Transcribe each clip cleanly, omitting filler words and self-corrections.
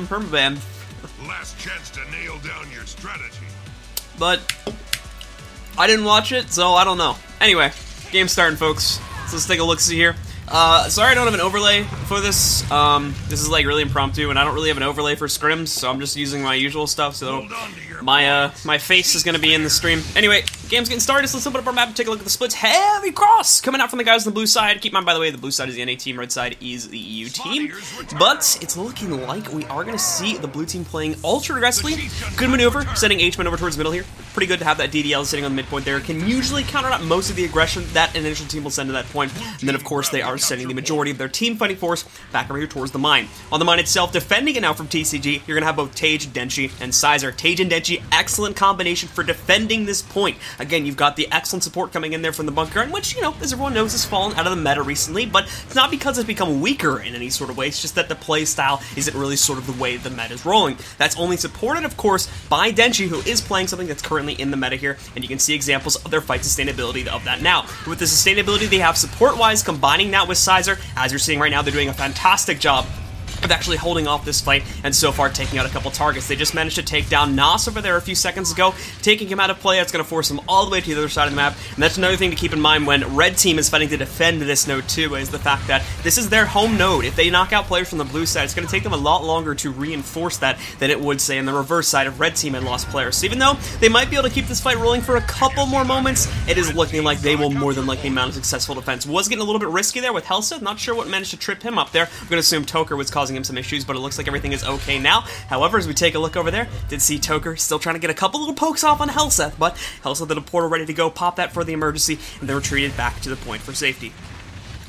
permaban. Last chance to nail down your strategy. But I didn't watch it, so I don't know. Anyway, game's starting, folks. So let's take a look-see here. Sorry I don't have an overlay for this. This is like really impromptu, and I don't really have an overlay for scrims, so I'm just using my usual stuff, so my face is gonna be in the stream. Anyway, game's getting started, so let's open up our map and take a look at the splits. Heavy cross coming out from the guys on the blue side. Keep in mind, by the way, the blue side is the NA team, red side is the EU team. But it's looking like we are gonna see the blue team playing ultra aggressively. Good maneuver, sending H-Men over towards the middle here. Pretty good to have that DDL sitting on the midpoint there. Can usually counter out most of the aggression that an initial team will send to that point. And then, of course, they are sending the majority of their team fighting force back over here towards the mine. On the mine itself, defending it now from TCG, you're going to have both Tage, Denchi, and Sizer. Tage and Denchi, excellent combination for defending this point. Again, you've got the excellent support coming in there from the bunker, which, you know, as everyone knows, has fallen out of the meta recently, but it's not because it's become weaker in any sort of way, it's just that the play style isn't really sort of the way the meta is rolling. That's only supported, of course, by Denchi, who is playing something that's currently in the meta here, and you can see examples of their fight sustainability of that now. With the sustainability they have support-wise, combining that with Sizer, as you're seeing right now, they're doing a fantastic job of actually holding off this fight, and so far taking out a couple targets. They just managed to take down Nas over there a few seconds ago, taking him out of play. That's going to force him all the way to the other side of the map, and that's another thing to keep in mind when red team is fighting to defend this node too, is the fact that this is their home node. If they knock out players from the blue side, it's going to take them a lot longer to reinforce that than it would, say, in the reverse side if red team had lost players. So even though they might be able to keep this fight rolling for a couple more moments, it is looking like they will more than likely mount a successful defense. Was getting a little bit risky there with Helsa, not sure what managed to trip him up there. I'm going to assume Toker was causing him some issues, but it looks like everything is okay now. However, as we take a look over there, did see Toker still trying to get a couple little pokes off on Helseth, but Helseth had a portal ready to go, pop that for the emergency, and then retreated back to the point for safety.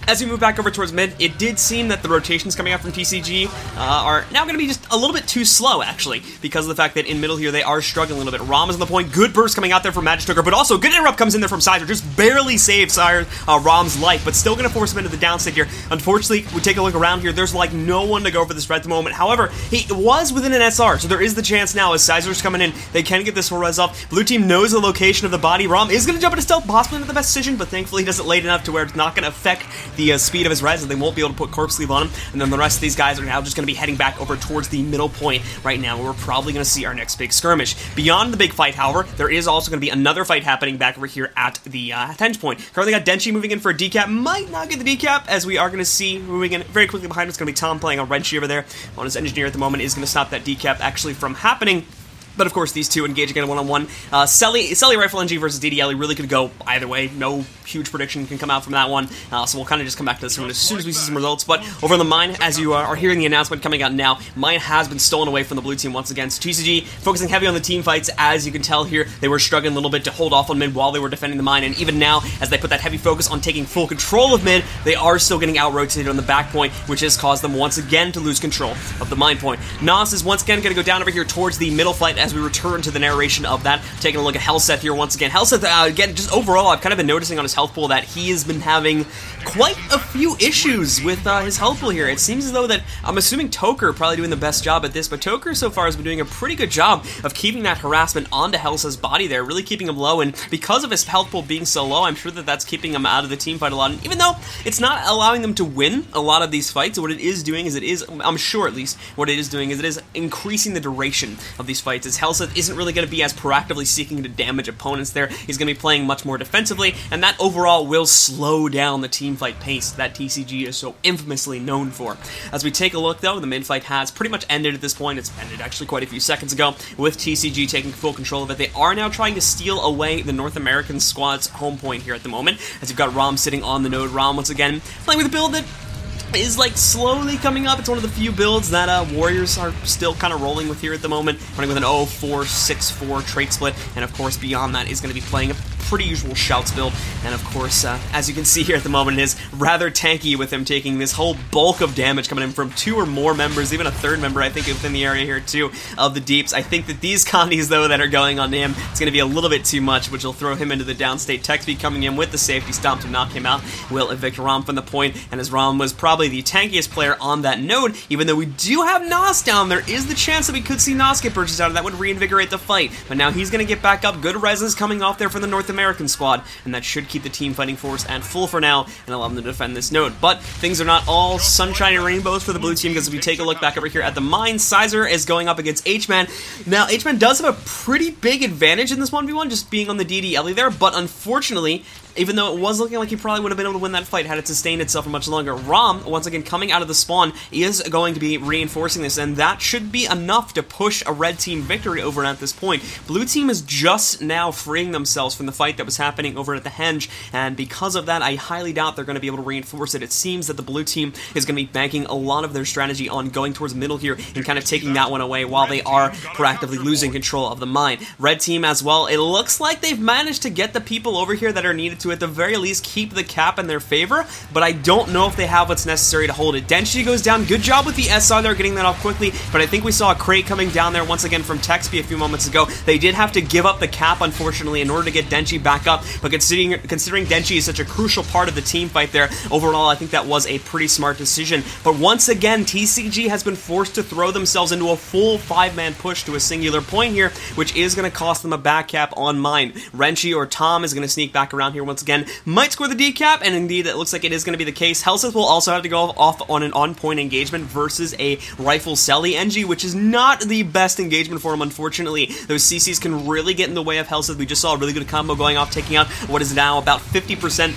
As we move back over towards mid, it did seem that the rotations coming out from TCG are now going to be just a little bit too slow, actually, because of the fact that in middle here they are struggling a little bit. Rom is on the point, good burst coming out there from Magistoker, but also good interrupt comes in there from Sizer, just barely saves Rom's life, but still going to force him into the downstate here. Unfortunately, we take a look around here, there's like no one to go for this red at the moment. However, he was within an SR, so there is the chance now as Sizer's coming in, they can get this full res off. Blue team knows the location of the body. Rom is going to jump into stealth, possibly not the best decision, but thankfully he does it late enough to where it's not going to affect the speed of his res, and they won't be able to put corpse sleeve on him, and then the rest of these guys are now just going to be heading back over towards the middle point right now, where we're probably going to see our next big skirmish. Beyond the big fight, however, there is also going to be another fight happening back over here at the 10th point. Currently got Denchi moving in for a decap, might not get the decap, as we are going to see moving in very quickly behind him. It's going to be Tom playing a Wrenchy over there on his engineer at the moment, is going to stop that decap actually from happening. But of course, these two engage again one-on-one. Selly Rifle NG versus DDL really could go either way. No huge prediction can come out from that one. So we'll kind of just come back to this one as soon as we see some results. But over on the mine, as you are hearing the announcement coming out now, mine has been stolen away from the blue team once again. So TCG focusing heavy on the team fights. As you can tell here, they were struggling a little bit to hold off on mid while they were defending the mine. And even now, as they put that heavy focus on taking full control of mid, they are still getting out-rotated on the back point, which has caused them once again to lose control of the mine point. Nas is once again going to go down over here towards the middle fight as we return to the narration of that. Taking a look at Helseth here once again. Helseth, again, just overall, I've kind of been noticing on his health pool that he has been having quite a few issues with his health pool here. It seems as though that, I'm assuming Toker probably doing the best job at this, but Toker so far has been doing a pretty good job of keeping that harassment onto Helseth's body there, really keeping him low, and because of his health pool being so low, I'm sure that that's keeping him out of the team fight a lot, and even though it's not allowing them to win a lot of these fights, what it is doing is I'm sure at least, what it is doing is it is increasing the duration of these fights, as Helseth isn't really going to be as proactively seeking to damage opponents there. He's going to be playing much more defensively, and that overall will slow down the team fight pace that TCG is so infamously known for. As we take a look, though, the mid fight has pretty much ended at this point. It's ended actually quite a few seconds ago, with TCG taking full control of it. They are now trying to steal away the North American squad's home point here at the moment, as you've got Rom sitting on the node. Rom, once again, playing with a build that is like slowly coming up. It's one of the few builds that Warriors are still kind of rolling with here at the moment, running with an 0-4-6-4 trait split, and of course beyond that is going to be playing a pretty usual shouts build, and of course, as you can see here at the moment, it is rather tanky with him taking this whole bulk of damage coming in from two or more members, even a third member, I think, within the area here too, of the Deeps. I think that these condies, though, that are going on to him, it's going to be a little bit too much, which will throw him into the downstate. Texby coming in with the safety stomp to knock him out will evict Rom from the point, and as Rom was probably the tankiest player on that node, even though we do have Nas down, there is the chance that we could see Nas get purchased out, and that would reinvigorate the fight, but now he's going to get back up. Good resins coming off there from the North American squad, and that should keep the team fighting force at full for now and allow them to defend this node. But things are not all sunshine and rainbows for the blue team, because if we take a look back over here at the mine, Sizer is going up against H-Man. Now, H-Man does have a pretty big advantage in this 1v1, just being on the DD there, but unfortunately, even though it was looking like he probably would have been able to win that fight had it sustained itself for much longer, Rom, once again coming out of the spawn, is going to be reinforcing this, and that should be enough to push a red team victory over at this point. Blue team is just now freeing themselves from the fight that was happening over at the Henge, and because of that, I highly doubt they're going to be able to reinforce it. It seems that the blue team is going to be banking a lot of their strategy on going towards middle here and kind of taking that one away while they are proactively losing control of the mine. Red team as well, it looks like they've managed to get the people over here that are needed to, at the very least, keep the cap in their favor, but I don't know if they have what's necessary to hold it. Denshi goes down. Good job with the SR there, getting that off quickly, but I think we saw a crate coming down there once again from Texby a few moments ago. They did have to give up the cap, unfortunately, in order to get Denshi back up, but considering Denshi is such a crucial part of the team fight there, overall, I think that was a pretty smart decision. But once again, TCG has been forced to throw themselves into a full 5-man push to a singular point here, which is going to cost them a back cap on mine. Renchi or Tom is going to sneak back around here once again, might score the decap, and indeed it looks like it is going to be the case. Helseth will also have to go off on an on-point engagement versus a Rifle Selly NG, which is not the best engagement for him, unfortunately. Those CCs can really get in the way of Helseth. We just saw a really good combo going off, taking out what is now about 50%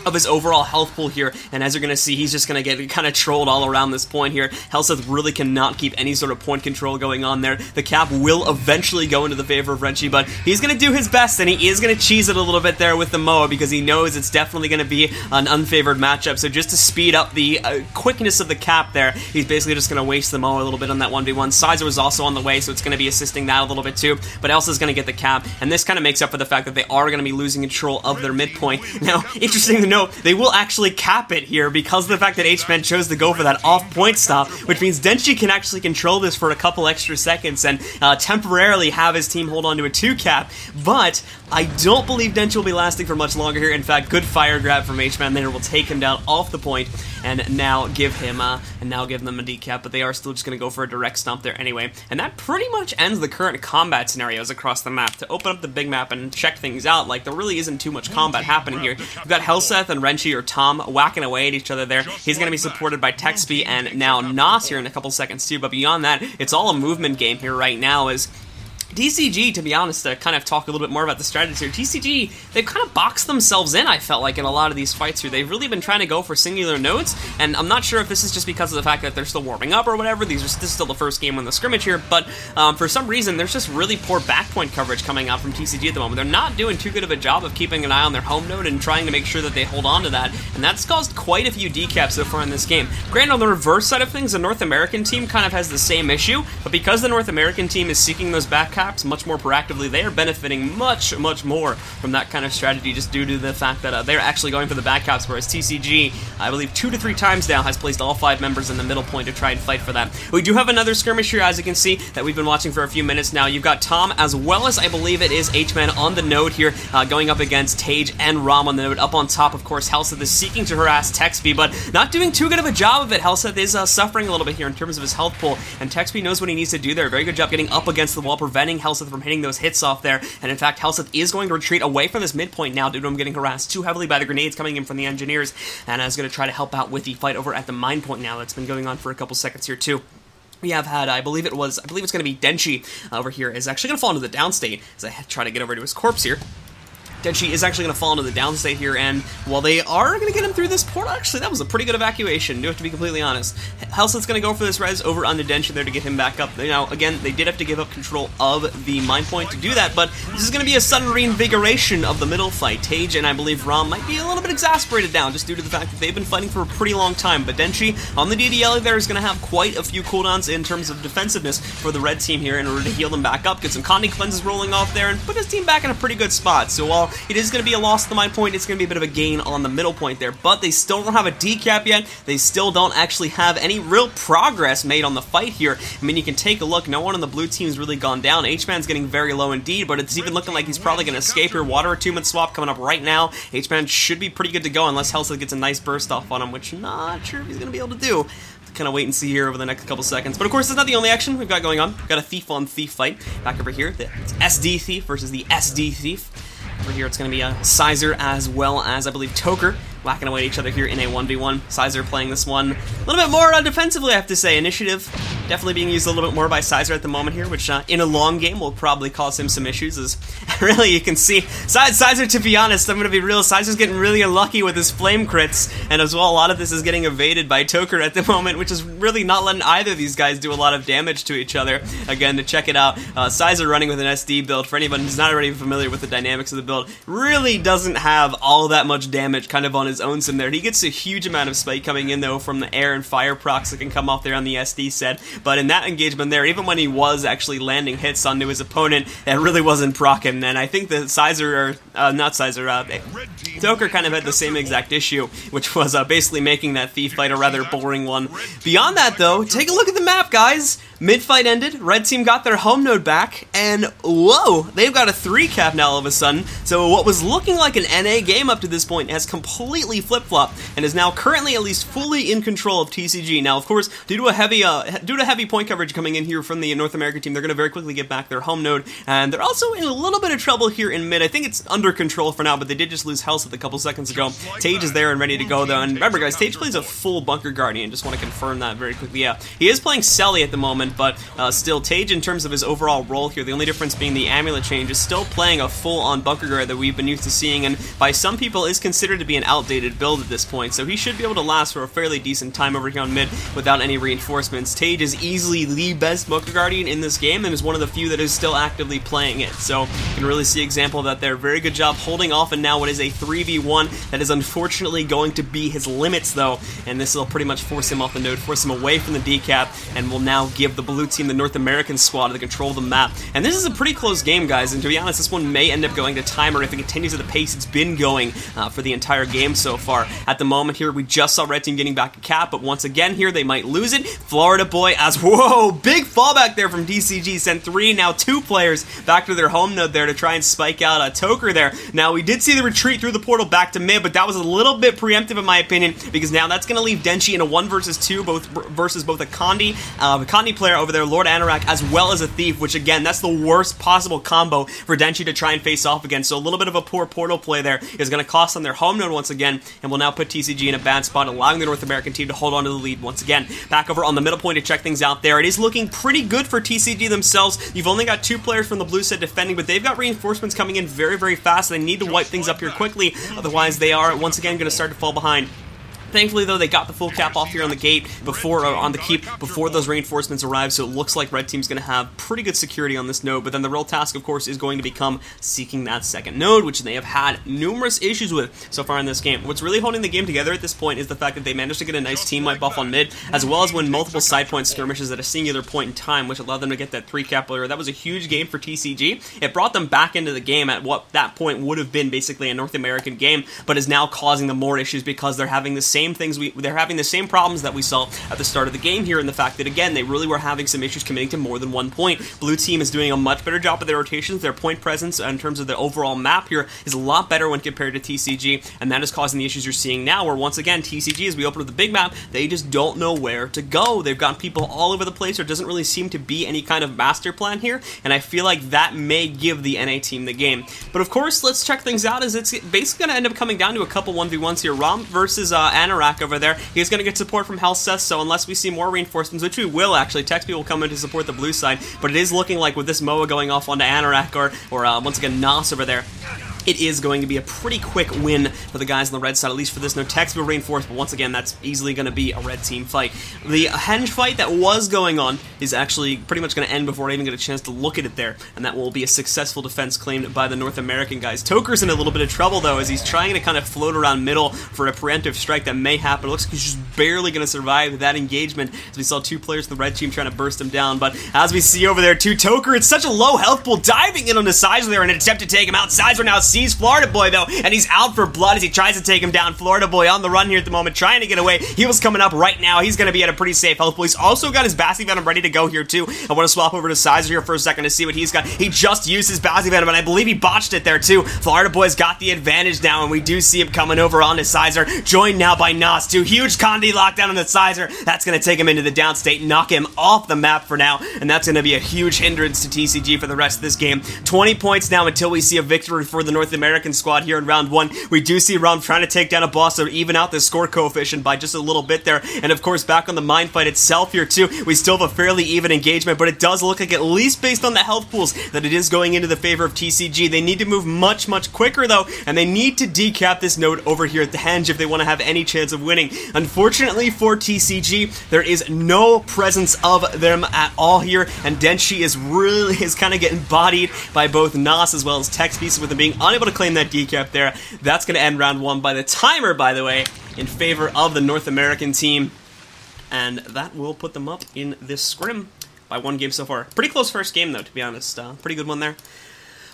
of his overall health pool here, and as you're going to see, he's just going to get kind of trolled all around this point here. Helseth really cannot keep any sort of point control going on there. The cap will eventually go into the favor of Renchi, but he's going to do his best, and he is going to cheese it a little bit there with the Moa, because he knows it's definitely going to be an unfavored matchup. So just to speed up the quickness of the cap there, he's basically just going to waste the Moa a little bit on that 1v1. Sizer was also on the way, so it's going to be assisting that a little bit too, but Elsa's going to get the cap, and this kind of makes up for the fact that they are going to be losing control of their midpoint. Now, interesting to note, they will actually cap it here because of the fact that H-Man chose to go for that off-point stop, which means Denshi can actually control this for a couple extra seconds and temporarily have his team hold on to a 2-cap, but I don't believe Denshi will be lasting for much longer here. In fact, good fire grab from H-Man there will take him down off the point and now give them a decap, but they are still just going to go for a direct stomp there anyway, and that pretty much ends the current combat scenarios across the map. To open up the big map and check things out, like, there really isn't too much combat happening here. We've got Helseth and Renchi or Tom whacking away at each other there. He's going to be supported by Texby and now Nas here in a couple seconds too, but beyond that, it's all a movement game here right now. As TCG, to be honest, to kind of talk a little bit more about the strategy here, TCG, they've kind of boxed themselves in, I felt like, in a lot of these fights here. They've really been trying to go for singular nodes, and I'm not sure if this is just because of the fact that they're still warming up or whatever. This is still the first game on the scrimmage here, but for some reason, there's just really poor backpoint coverage coming out from TCG at the moment. They're not doing too good of a job of keeping an eye on their home node and trying to make sure that they hold on to that, and that's caused quite a few decaps so far in this game. Granted, on the reverse side of things, the North American team kind of has the same issue, but because the North American team is seeking those back caps much more proactively, they are benefiting much more from that kind of strategy, just due to the fact that they're actually going for the back caps, whereas TCG, I believe 2 to 3 times now, has placed all 5 members in the middle point to try and fight for that. We do have another skirmish here, as you can see, that we've been watching for a few minutes now. You've got Tom, as well as I believe it is H-Man on the node here, going up against Tage and Rom on the node. Up on top, of course, Helseth is seeking to harass Texby, but not doing too good of a job of it. Helseth is suffering a little bit here in terms of his health pool, and Texby knows what he needs to do there. Very good job getting up against the wall, preventing Helseth from hitting those hits off there, and in fact, Helseth is going to retreat away from this midpoint now due to him getting harassed too heavily by the grenades coming in from the engineers, and is going to try to help out with the fight over at the mine point now. That's been going on for a couple seconds here too. We have had, I believe it's going to be Denshi over here, is actually going to fall into the downstate as I try to get over to his corpse here. Denshi is actually going to fall into the downstate here, and while they are going to get him through this port, actually, that was a pretty good evacuation, do have to be completely honest. Helseth's going to go for this res over onto Denshi there to get him back up. Now, again, they did have to give up control of the mine point to do that, but this is going to be a sudden reinvigoration of the middle fight. Tage and I believe Rom might be a little bit exasperated now, just due to the fact that they've been fighting for a pretty long time, but Denshi on the DDL there is going to have quite a few cooldowns in terms of defensiveness for the red team here in order to heal them back up, get some Condi cleanses rolling off there, and put his team back in a pretty good spot. So while it is going to be a loss at the mine point, it's going to be a bit of a gain on the middle point there, but they still don't have a decap yet. They still don't actually have any real progress made on the fight here. I mean, you can take a look, no one on the blue team's really gone down. H-Man's getting very low indeed, but it's even looking like he's probably going to escape here. Water attunement swap coming up right now. H-Man should be pretty good to go unless Helseth gets a nice burst off on him, which I'm not sure if he's going to be able to do. Kind of wait and see here over the next couple seconds. But of course, that's not the only action we've got going on. We've got a thief on thief fight back over here. It's SD Thief versus the SD Thief. Over here, it's going to be Sizer as well as, I believe, Toker whacking away at each other here in a 1v1. Sizer playing this one a little bit more defensively, I have to say. Initiative definitely being used a little bit more by Sizer at the moment here, which in a long game will probably cause him some issues, as really you can see. Sizer, to be honest, I'm going to be real, Sizer's getting really unlucky with his flame crits, and as well, a lot of this is getting evaded by Toker at the moment, which is really not letting either of these guys do a lot of damage to each other. Again, to check it out, Sizer running with an SD build, for anyone who's not already familiar with the dynamics of the build, really doesn't have all that much damage kind of on his own sim there. He gets a huge amount of spike coming in, though, from the air and fire procs that can come off there on the SD set, but in that engagement there, even when he was actually landing hits onto his opponent, it really wasn't proccing, and I think that Sizer, or not Sizer, Toker kind of had the same exact issue, which was basically making that Thief fight a rather boring one. Beyond that, though, take a look at the map, guys! Mid-fight ended, red team got their home node back, and whoa, they've got a 3-cap now all of a sudden, so what was looking like an NA game up to this point has completely flip-flopped, and is now currently at least fully in control of TCG. Now, of course, due to heavy point coverage coming in here from the North American team, they're going to very quickly get back their home node, and they're also in a little bit of trouble here in mid. I think it's under control for now, but they did just lose Helseth a couple seconds ago. Tage is there and ready to go, though, and remember, guys, Tage plays a full Bunker Guardian, just want to confirm that very quickly. Yeah, he is playing Selly at the moment, but still, Tage, in terms of his overall role here, the only difference being the amulet change, is still playing a full-on Bunker Guard that we've been used to seeing, and by some people is considered to be an outdated build at this point, so he should be able to last for a fairly decent time over here on mid without any reinforcements. Tage is easily the best Bunker Guardian in this game, and is one of the few that is still actively playing it, so you can really see example of that there. Very good job holding off, and now what is a 3v1 that is unfortunately going to be his limits, though, and this will pretty much force him off the node, force him away from the decap, and will now give the blue team the North American squad the control of the map. And this is a pretty close game, guys, and to be honest, this one may end up going to timer if it continues at the pace it's been going for the entire game so far. At the moment here, we just saw red team getting back a cap, but once again here, they might lose it. Florida boy, as whoa, big fallback there from DCG, sent 3, now 2 players back to their home node there to try and spike out a Toker there. Now, we did see the retreat through the portal back to mid, but that was a little bit preemptive in my opinion, because now that's going to leave Denchi in a 1 versus 2, versus both a Kandi player over there, Lord Anorak, as well as a Thief, which again, that's the worst possible combo for Denchi to try and face off against. So a little bit of a poor portal play there is going to cost on their home node once again, and will now put TCG in a bad spot, allowing the North American team to hold on to the lead once again. Back over on the middle point to check things out there. It is looking pretty good for TCG themselves. You've only got 2 players from the blue set defending, but they've got reinforcements coming in very, very fast. They need to wipe things up here quickly, otherwise they are once again going to start to fall behind. Thankfully, though, they got the full cap off here on the gate before, on the keep, before those reinforcements arrive, so it looks like red team's going to have pretty good security on this node, but then the real task, of course, is going to become seeking that second node, which they have had numerous issues with so far in this game. What's really holding the game together at this point is the fact that they managed to get a nice team wipe off on mid, as well as win multiple side point skirmishes at a singular point in time, which allowed them to get that 3-cap earlier. That was a huge game for TCG. It brought them back into the game at what that point would have been basically a North American game, but is now causing them more issues because they're having the same things they're having the same problems that we saw at the start of the game here, in the fact that, again, they really were having some issues committing to more than 1 point. Blue team is doing a much better job of their rotations. Their point presence in terms of the overall map here is a lot better when compared to TCG, and that is causing the issues you're seeing now, where once again, TCG, as we open up the big map, they just don't know where to go. They've got people all over the place. There doesn't really seem to be any kind of master plan here, and I feel like that may give the NA team the game. But of course, let's check things out, as it's basically going to end up coming down to a couple 1v1s here. Rom versus Anorak over there. He's going to get support from Helseth, so unless we see more reinforcements, which we will actually, Texby will come in to support the blue side, but it is looking like with this Moa going off onto Anorak, or once again Nos over there, it is going to be a pretty quick win for the guys on the red side, at least for this. No Tex will reinforce, but once again, that's easily going to be a red team fight. The henge fight that was going on is actually pretty much going to end before I even get a chance to look at it there, and that will be a successful defense claimed by the North American guys. Toker's in a little bit of trouble, though, as he's trying to kind of float around middle for a preemptive strike that may happen. It looks like he's just barely going to survive that engagement, as we saw 2 players from the red team trying to burst him down, but as we see over there, too, Toker, it's such a low health pool, diving in on the Sizer there in an attempt to take him out. Sizer now sees Florida boy, though, and he's out for blood as he tries to take him down. Florida boy on the run here at the moment, trying to get away. He was coming up right now. He's going to be at a pretty safe health pool. He's also got his Bassy Venom ready to go here, too. I want to swap over to Sizer here for a second to see what he's got. He just used his Bassy Venom, and I believe he botched it there, too. Florida boy's got the advantage now, and we do see him coming over onto Sizer, joined now by Nos, too. Huge Kandi lockdown on the Sizer. That's going to take him into the downstate, knock him off the map for now, and that's going to be a huge hindrance to TCG for the rest of this game. 20 points now until we see a victory for the North American squad here in round 1. We do see Rom trying to take down a boss to even out the score coefficient by just a little bit there. And of course, back on the mine fight itself here too, we still have a fairly even engagement, but it does look like, at least based on the health pools, that it is going into the favor of TCG. They need to move much quicker though, and they need to decap this node over here at the henge if they want to have any chance of winning. Unfortunately for TCG, there is no presence of them at all here, and Denshi is kind of getting bodied by both Nas as well as Tex pieces, with them being unable to claim that decap there. That's going to end round 1 by the timer, by the way, in favor of the North American team, and that will put them up in this scrim by 1 game so far. Pretty close first game though, to be honest. Pretty good one there.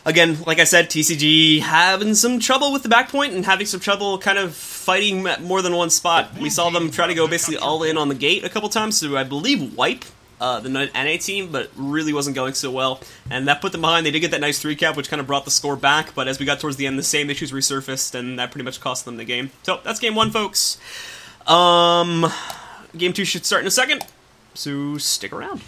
Again, like I said, TCG having some trouble with the back point and having some trouble kind of fighting at more than one spot. We saw them try to go basically all in on the gate a couple times to, I believe, wipe the NA team, but really wasn't going so well. And that put them behind. They did get that nice 3-cap, which kind of brought the score back, but as we got towards the end, the same issues resurfaced, and that pretty much cost them the game. So that's game 1, folks. Game 2 should start in a second, so stick around.